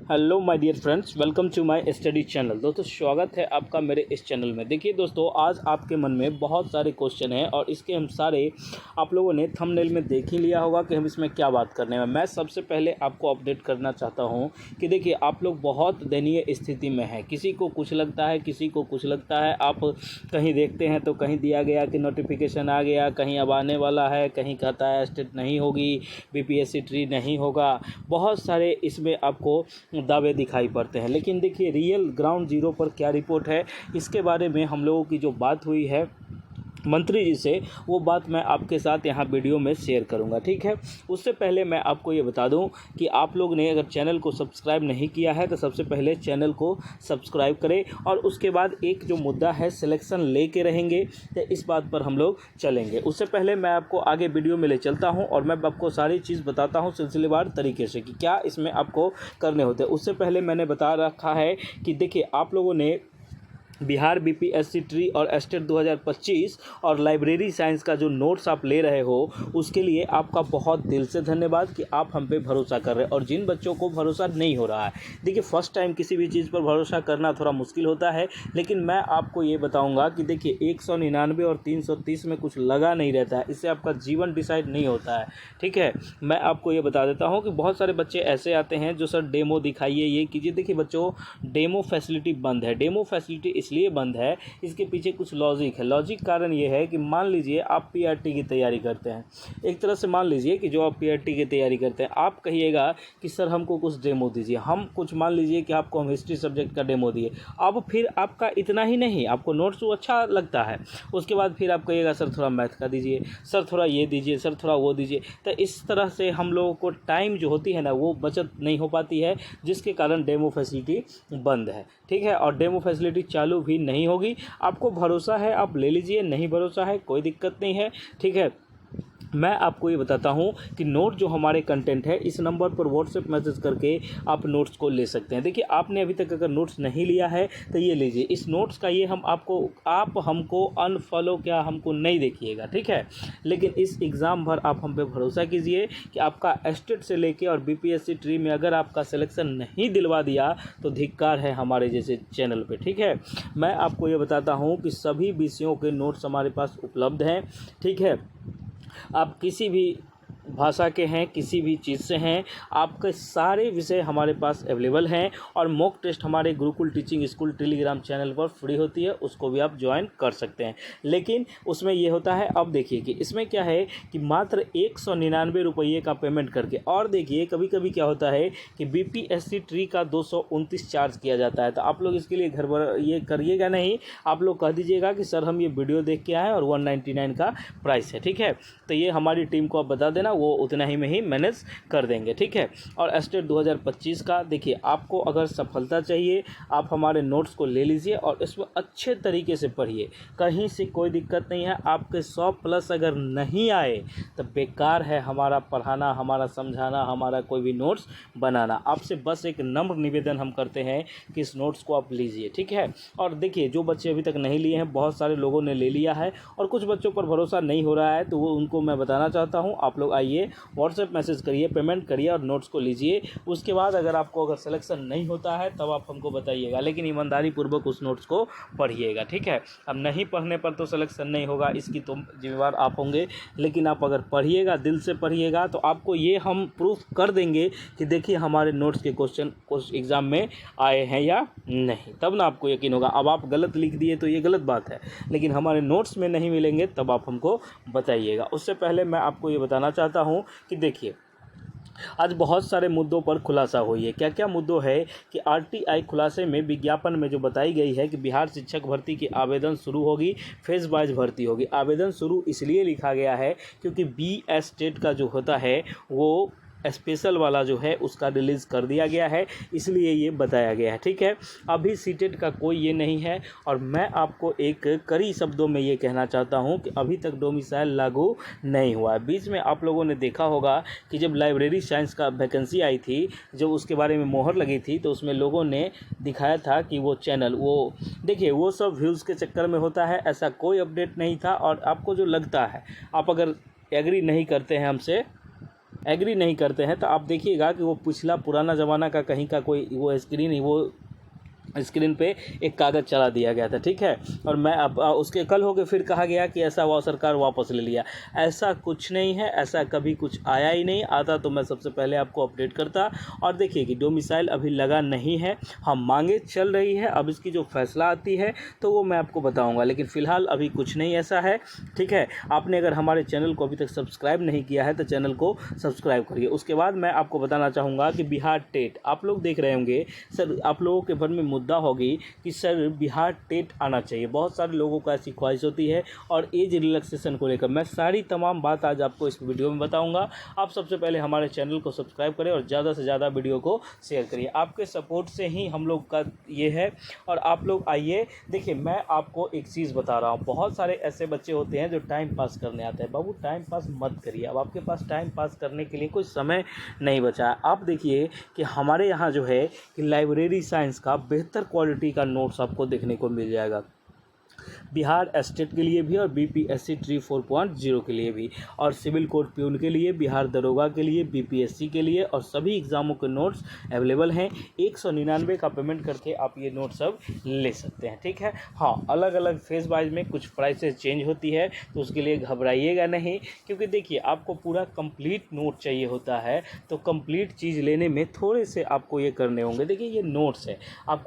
Hello my dear friends, welcome to my study channel. दोस्तों, स्वागत है आपका मेरे इस चैनल में। देखिए दोस्तों, आज आपके मन में बहुत सारे क्वेश्चन हैं और इसके हम सारे आप लोगों ने थंबनेल में देख ही लिया होगा कि हम इसमें क्या बात करने में। मैं सबसे पहले आपको अपडेट करना चाहता हूं कि देखिए, आप लोग बहुत दयनीय स्थिति में हैं। किसी को कुछ लगता है, किसी को कुछ लगता है। आप कहीं देखते हैं तो कहीं दिया गया कि नोटिफिकेशन आ गया, कहीं अब आने वाला है, कहीं कहता है स्टेट नहीं होगी, बीपीएससी ट्री नहीं होगा। बहुत सारे इसमें आपको दावे दिखाई पड़ते हैं, लेकिन देखिए रियल ग्राउंड जीरो पर क्या रिपोर्ट है, इसके बारे में हम लोगों की जो बात हुई है मंत्री जी से, वो बात मैं आपके साथ यहाँ वीडियो में शेयर करूँगा। ठीक है, उससे पहले मैं आपको ये बता दूँ कि आप लोग ने अगर चैनल को सब्सक्राइब नहीं किया है तो सबसे पहले चैनल को सब्सक्राइब करें। और उसके बाद एक जो मुद्दा है सिलेक्शन लेके रहेंगे, तो इस बात पर हम लोग चलेंगे। उससे पहले मैं आपको आगे वीडियो में ले चलता हूँ और मैं आपको सारी चीज़ बताता हूँ सिलसिलेवार तरीके से कि क्या इसमें आपको करने होते हैं। उससे पहले मैंने बता रखा है कि देखिए, आप लोगों ने बिहार बीपीएससी ट्री और स्टेट 2025 और लाइब्रेरी साइंस का जो नोट्स आप ले रहे हो, उसके लिए आपका बहुत दिल से धन्यवाद कि आप हम पे भरोसा कर रहे हैं। और जिन बच्चों को भरोसा नहीं हो रहा है, देखिए फर्स्ट टाइम किसी भी चीज़ पर भरोसा करना थोड़ा मुश्किल होता है, लेकिन मैं आपको ये बताऊंगा कि देखिए 199 और 330 में कुछ लगा नहीं रहता है। इससे आपका जीवन डिसाइड नहीं होता है। ठीक है, मैं आपको ये बता देता हूँ कि बहुत सारे बच्चे ऐसे आते हैं जो सर डेमो दिखाइए, ये कीजिए। देखिए बच्चों, डेमो फैसिलिटी बंद है। डेमो फैसिलिटी इसलिए बंद है, इसके पीछे कुछ लॉजिक है। लॉजिक कारण ये है कि मान लीजिए आप पीआरटी की तैयारी करते हैं। एक तरह से मान लीजिए कि जो आप पीआरटी की तैयारी करते हैं, आप कहिएगा कि सर हमको कुछ डेमो दीजिए। हम कुछ मान लीजिए कि आपको हम हिस्ट्री सब्जेक्ट का डेमो दिए। अब फिर आपका इतना ही नहीं, आपको नोट्स वो अच्छा लगता है, उसके बाद फिर आप कहिएगा सर थोड़ा मैथ का दीजिए, सर थोड़ा ये दीजिए, सर थोड़ा वो दीजिए। तो इस तरह से हम लोगों को टाइम जो होती है ना, वो बचत नहीं हो पाती है, जिसके कारण डेमो फैसिलिटी बंद है। ठीक है, और डेमो फैसिलिटी चालू भी नहीं होगी। आपको भरोसा है आप ले लीजिए, नहीं भरोसा है कोई दिक्कत नहीं है। ठीक है, मैं आपको ये बताता हूँ कि नोट जो हमारे कंटेंट है, इस नंबर पर व्हाट्सएप मैसेज करके आप नोट्स को ले सकते हैं। देखिए, आपने अभी तक अगर नोट्स नहीं लिया है तो ये लीजिए। इस नोट्स का ये आप हमको अनफॉलो क्या हमको नहीं देखिएगा। ठीक है, लेकिन इस एग्ज़ाम भर आप हम पे भरोसा कीजिए कि आपका एस्टेट से लेके और बीपीएससी ट्री में अगर आपका सिलेक्शन नहीं दिलवा दिया तो धिक्कार है हमारे जैसे चैनल पे। ठीक है, मैं आपको ये बताता हूँ कि सभी विषयों के नोट्स हमारे पास उपलब्ध हैं। ठीक है, आप किसी भी भाषा के हैं, किसी भी चीज़ से हैं, आपके सारे विषय हमारे पास अवेलेबल हैं। और मॉक टेस्ट हमारे Gurukul teaching school Telegram channel पर फ्री होती है, उसको भी आप ज्वाइन कर सकते हैं। लेकिन उसमें ये होता है, अब देखिए कि इसमें क्या है कि मात्र 199 रुपये का पेमेंट करके। और देखिए कभी कभी क्या होता है कि बीपीएससी ट्री का 229 चार्ज किया जाता है। तो आप लोग इसके लिए घर भर ये करिएगा नहीं, आप लोग कह दीजिएगा कि सर हम ये वीडियो देख के आए और 199 का प्राइस है। ठीक है, तो ये हमारी टीम को आप बता देना, वो उतना ही में ही मैनेज कर देंगे। ठीक है, और स्टेट 2025 का देखिए, आपको अगर सफलता चाहिए, आप हमारे नोट्स को ले लीजिए और इसमें अच्छे तरीके से पढ़िए। कहीं से कोई दिक्कत नहीं है। आपके 100+ अगर नहीं आए तो बेकार है हमारा पढ़ाना, हमारा समझाना, हमारा कोई भी नोट्स बनाना। आपसे बस एक नम्र निवेदन हम करते हैं कि इस नोट्स को आप लीजिए। ठीक है, और देखिए जो बच्चे अभी तक नहीं लिए हैं, बहुत सारे लोगों ने ले लिया है और कुछ बच्चों पर भरोसा नहीं हो रहा है, तो वो उनको मैं बताना चाहता हूँ, आप लोग आइए, व्हाट्सएप मैसेज करिए, पेमेंट करिए और नोट्स को लीजिए। उसके बाद अगर आपको सिलेक्शन नहीं होता है तब आप हमको बताइएगा, लेकिन ईमानदारी पूर्वक उस नोट्स को पढ़िएगा। ठीक है, अब नहीं पढ़ने पर तो सिलेक्शन नहीं होगा, इसकी तो जिम्मेवार आप होंगे, लेकिन आप अगर पढ़िएगा, दिल से पढ़िएगा, तो आपको ये हम प्रूफ कर देंगे कि देखिए हमारे नोट्स के क्वेश्चन उस एग्ज़ाम में आए हैं या नहीं, तब ना आपको यकीन होगा। अब आप गलत लिख दिए तो ये गलत बात है, लेकिन हमारे नोट्स में नहीं मिलेंगे तब आप हमको बताइएगा। उससे पहले मैं आपको ये बताना चाहता हूँ कि देखिए, आज बहुत सारे मुद्दों पर खुलासा हुई है। क्या क्या मुद्दों है कि आरटीआई खुलासे में विज्ञापन में जो बताई गई है कि बिहार शिक्षक भर्ती की आवेदन शुरू होगी, फेज वाइज भर्ती होगी। आवेदन शुरू इसलिए लिखा गया है क्योंकि बी स्टेट का जो होता है वो स्पेशल वाला जो है उसका रिलीज़ कर दिया गया है, इसलिए ये बताया गया है। ठीक है, अभी सीटेट का कोई ये नहीं है। और मैं आपको एक कड़ी शब्दों में ये कहना चाहता हूँ कि अभी तक डोमिसाइल लागू नहीं हुआ है। बीच में आप लोगों ने देखा होगा कि जब लाइब्रेरी साइंस का वैकेंसी आई थी, जब उसके बारे में मोहर लगी थी, तो उसमें लोगों ने दिखाया था कि वो चैनल, वो देखिए वो सब व्यूज़ के चक्कर में होता है, ऐसा कोई अपडेट नहीं था। और आपको जो लगता है, आप अगर एग्री नहीं करते हैं हमसे एग्री नहीं करते हैं तो आप देखिएगा कि वो पिछला पुराना ज़माना का कहीं का कोई वो स्क्रीन पे एक कागज़ चला दिया गया था, ठीक है। और मैं अब उसके कल हो गए फिर कहा गया कि ऐसा वो सरकार वापस ले लिया। ऐसा कुछ नहीं है, ऐसा कभी कुछ आया ही नहीं। आता तो मैं सबसे पहले आपको अपडेट करता। और देखिए कि डोमिसाइल अभी लगा नहीं है, हम मांगे चल रही है। अब इसकी जो फैसला आती है तो वो मैं आपको बताऊँगा, लेकिन फ़िलहाल अभी कुछ नहीं ऐसा है, ठीक है। आपने अगर हमारे चैनल को अभी तक सब्सक्राइब नहीं किया है तो चैनल को सब्सक्राइब करिए। उसके बाद मैं आपको बताना चाहूँगा कि बिहार टेट आप लोग देख रहे होंगे सर, आप लोगों के मन में मुद्दा होगी कि सर बिहार टेट आना चाहिए। बहुत सारे लोगों को ऐसी ख्वाहिश होती है और एज रिलैक्सेशन को लेकर मैं सारी तमाम बात आज आपको इस वीडियो में बताऊंगा। आप सबसे पहले हमारे चैनल को सब्सक्राइब करें और ज़्यादा से ज़्यादा वीडियो को शेयर करिए। आपके सपोर्ट से ही हम लोग का ये है। और आप लोग आइए, देखिए मैं आपको एक चीज़ बता रहा हूँ। बहुत सारे ऐसे बच्चे होते हैं जो टाइम पास करने आते हैं। बाबू टाइम पास मत करिए, अब आपके पास टाइम पास करने के लिए कोई समय नहीं बचा है। आप देखिए कि हमारे यहाँ जो है कि लाइब्रेरी साइंस का बेहतर क्वालिटी का नोट्स आपको देखने को मिल जाएगा, बिहार एस्टेट के लिए भी और बीपीएससी 3.4.0 के लिए भी, और सिविल कोर्ट प्यून के लिए, बिहार दरोगा के लिए, बीपीएससी के लिए, और सभी एग्ज़ामों के नोट्स अवेलेबल हैं। 199 का पेमेंट करके आप ये नोट सब ले सकते हैं, ठीक है। हाँ, अलग अलग फेज वाइज में कुछ प्राइसेस चेंज होती है तो उसके लिए घबराइएगा नहीं, क्योंकि देखिए आपको पूरा कंप्लीट नोट चाहिए होता है तो कंप्लीट चीज़ लेने में थोड़े से आपको ये करने होंगे। देखिए ये नोट्स है,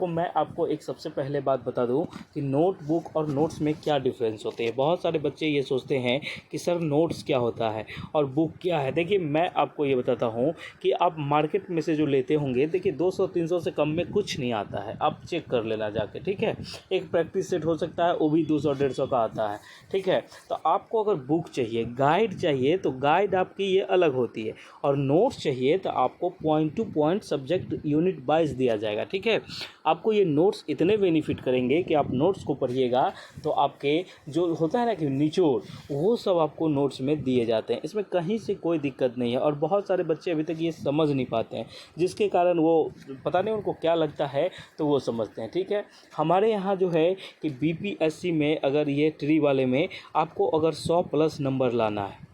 मैं आपको एक सबसे पहले बात बता दूं कि नोटबुक और नोट्स में क्या डिफरेंस होते हैं। बहुत सारे बच्चे ये सोचते हैं कि सर नोट्स क्या होता है और बुक क्या है। देखिए मैं आपको ये बताता हूँ कि आप मार्केट में से जो लेते होंगे, देखिए 200-300 से कम में कुछ नहीं आता है, आप चेक कर लेना जाके, ठीक है। एक प्रैक्टिस सेट हो सकता है, वो भी 200-150 का आता है, ठीक है। तो आपको अगर बुक चाहिए, गाइड चाहिए तो गाइड आपकी ये अलग होती है, और नोट्स चाहिए तो आपको point two point subject unit wise दिया जाएगा, ठीक है। आपको ये नोट्स इतने बेनिफिट करेंगे कि आप नोट्स को पढ़िएगा तो आपके जो होता है ना कि निचोड़, वो सब आपको नोट्स में दिए जाते हैं। इसमें कहीं से कोई दिक्कत नहीं है। और बहुत सारे बच्चे अभी तक ये समझ नहीं पाते हैं, जिसके कारण वो पता नहीं उनको क्या लगता है तो वो समझते हैं, ठीक है। हमारे यहाँ जो है कि बीपीएससी में अगर ये ट्री वाले में आपको अगर 100+ नंबर लाना है,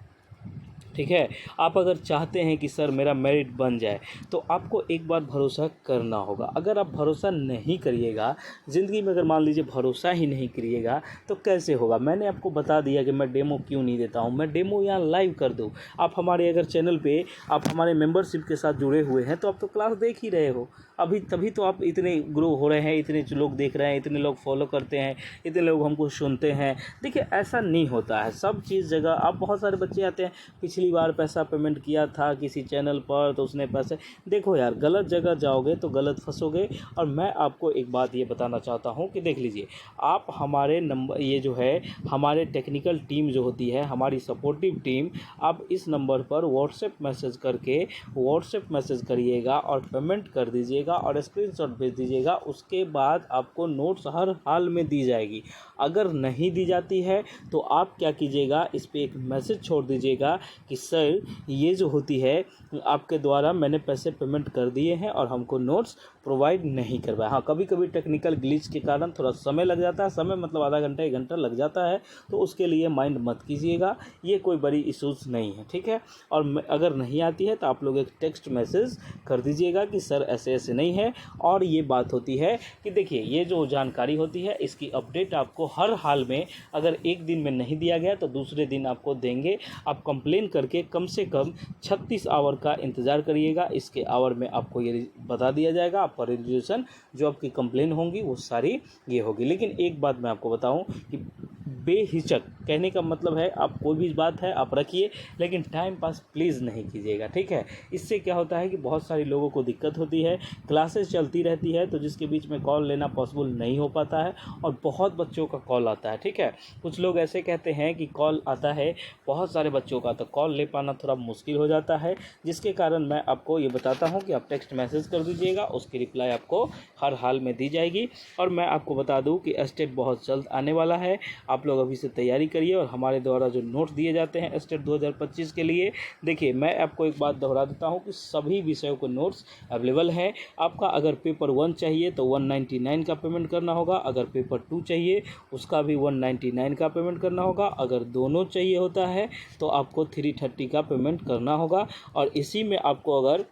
ठीक है, आप अगर चाहते हैं कि सर मेरा मेरिट बन जाए तो आपको एक बार भरोसा करना होगा। अगर आप भरोसा नहीं करिएगा, ज़िंदगी में अगर मान लीजिए भरोसा ही नहीं करिएगा तो कैसे होगा। मैंने आपको बता दिया कि मैं डेमो क्यों नहीं देता हूँ, मैं डेमो यहाँ लाइव कर दूँ। आप हमारे अगर चैनल पे आप हमारे मेंबरशिप के साथ जुड़े हुए हैं तो आप तो क्लास देख ही रहे हो अभी, तभी तो आप इतने ग्रो हो रहे हैं, इतने लोग देख रहे हैं, इतने लोग फॉलो करते हैं, इतने लोग हमको सुनते हैं। देखिए ऐसा नहीं होता है, सब चीज़ जगह। आप बहुत सारे बच्चे आते हैं, पिछली बार पैसा पेमेंट किया था किसी चैनल पर तो उसने पैसे, देखो यार गलत जगह जाओगे तो गलत फंसोगे। और मैं आपको एक बात ये बताना चाहता हूँ कि देख लीजिए, आप हमारे नंबर, ये जो है हमारे टेक्निकल टीम जो होती है, हमारी सपोर्टिव टीम, आप इस नंबर पर व्हाट्सएप मैसेज करिएगा और पेमेंट कर दीजिएगा और स्क्रीनशॉट भेज दीजिएगा। उसके बाद आपको नोट्स हर हाल में दी जाएगी। अगर नहीं दी जाती है तो आप क्या कीजिएगा, इस पर एक मैसेज छोड़ दीजिएगा कि सर ये जो होती है आपके द्वारा मैंने पैसे पेमेंट कर दिए हैं और हमको नोट्स प्रोवाइड नहीं करवाया। हाँ, कभी कभी टेक्निकल ग्लिच के कारण थोड़ा समय लग जाता है, समय मतलब आधा घंटा 1 घंटा लग जाता है, तो उसके लिए माइंड मत कीजिएगा, ये कोई बड़ी इशूज़ नहीं है, ठीक है। और अगर नहीं आती है तो आप लोग एक टेक्स्ट मैसेज कर दीजिएगा कि सर ऐसे ऐसे नहीं है। और ये बात होती है कि देखिए ये जो जानकारी होती है इसकी अपडेट आपको हर हाल में, अगर एक दिन में नहीं दिया गया तो दूसरे दिन आपको देंगे। आप कंप्लेन करके कम से कम 36 आवर का इंतज़ार करिएगा, इसके आवर में आपको ये बता दिया जाएगा। आपका रेजोल्यूशन जो आपकी कंप्लेन होंगी वो सारी ये होगी। लेकिन एक बात मैं आपको बताऊं कि बेहिचक, कहने का मतलब है आप कोई भी बात है आप रखिए, लेकिन टाइम पास प्लीज़ नहीं कीजिएगा, ठीक है। इससे क्या होता है कि बहुत सारे लोगों को दिक्कत होती है, क्लासेस चलती रहती है तो जिसके बीच में कॉल लेना पॉसिबल नहीं हो पाता है, और बहुत बच्चों का कॉल आता है, ठीक है। कुछ लोग ऐसे कहते हैं कि कॉल आता है बहुत सारे बच्चों का, तो कॉल ले पाना थोड़ा मुश्किल हो जाता है, जिसके कारण मैं आपको ये बताता हूँ कि आप टेक्स्ट मैसेज कर दीजिएगा, उसकी रिप्लाई आपको हर हाल में दी जाएगी। और मैं आपको बता दूँ कि एस्टेट बहुत जल्द आने वाला है, आप लोग लोग अभी से तैयारी करिए और हमारे द्वारा जो नोट्स दिए जाते हैं स्टेट 2025 के लिए, देखिए मैं आपको एक बात दोहरा देता हूं कि सभी विषयों के नोट्स अवेलेबल हैं। आपका अगर पेपर 1 चाहिए तो 199 का पेमेंट करना होगा, अगर पेपर 2 चाहिए उसका भी 199 का पेमेंट करना होगा, अगर दोनों चाहिए होता है तो आपको 330 का पेमेंट करना होगा। और इसी में आपको अगर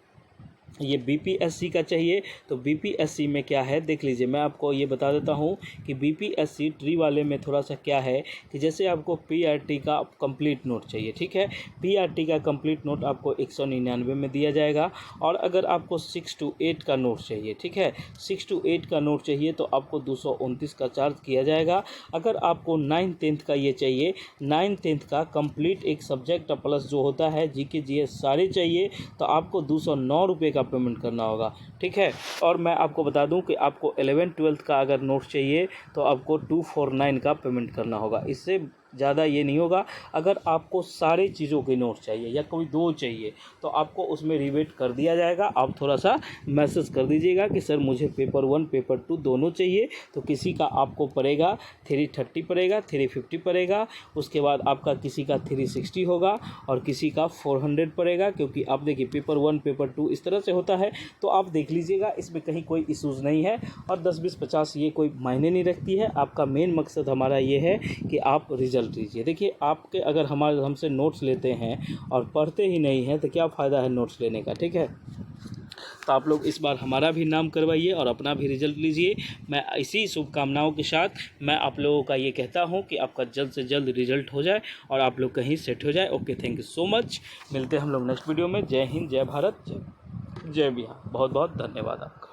ये बीपीएससी का चाहिए तो बीपीएससी में क्या है देख लीजिए, मैं आपको ये बता देता हूँ कि बीपीएससी ट्री वाले में थोड़ा सा क्या है कि जैसे आपको पीआरटी का कंप्लीट नोट चाहिए, ठीक है, पीआरटी का कंप्लीट नोट आपको 199 में दिया जाएगा। और अगर आपको 6 to 8 का नोट चाहिए, ठीक है, 6 to 8 का नोट चाहिए तो आपको 229 का चार्ज किया जाएगा। अगर आपको 9th-10th का ये चाहिए, 9th-10th का कंप्लीट एक सब्जेक्ट प्लस जो होता है जीके जीएस सारे चाहिए तो आपको 209 रुपये का पेमेंट करना होगा, ठीक है। और मैं आपको बता दूं कि आपको 11th-12th का अगर नोट चाहिए तो आपको 249 का पेमेंट करना होगा, इससे ज़्यादा ये नहीं होगा। अगर आपको सारे चीज़ों के नोट चाहिए या कोई 2 चाहिए तो आपको उसमें रिबेट कर दिया जाएगा। आप थोड़ा सा मैसेज कर दीजिएगा कि सर मुझे पेपर 1 पेपर 2 दोनों चाहिए, तो किसी का आपको पड़ेगा 330 पड़ेगा, 350 पड़ेगा, उसके बाद आपका किसी का 360 होगा और किसी का 400 पड़ेगा। क्योंकि आप देखिए पेपर 1 पेपर 2 इस तरह से होता है, तो आप देख लीजिएगा, इसमें कहीं कोई इशूज़ नहीं है। और 10 20 50 ये कोई मायने नहीं रखती है। आपका मेन मकसद हमारा ये है कि आप रिजल्ट लीजिए। देखिए आपके अगर हमसे नोट्स लेते हैं और पढ़ते ही नहीं हैं तो क्या फ़ायदा है नोट्स लेने का, ठीक है। तो आप लोग इस बार हमारा भी नाम करवाइए और अपना भी रिजल्ट लीजिए। मैं इसी शुभकामनाओं के साथ मैं आप लोगों का ये कहता हूँ कि आपका जल्द से जल्द रिजल्ट हो जाए और आप लोग कहीं सेट हो जाए। Okay, thank you so much. मिलते हैं हम लोग नेक्स्ट वीडियो में। जय हिंद, जय भारत, जय बिहार। बहुत बहुत धन्यवाद आपका।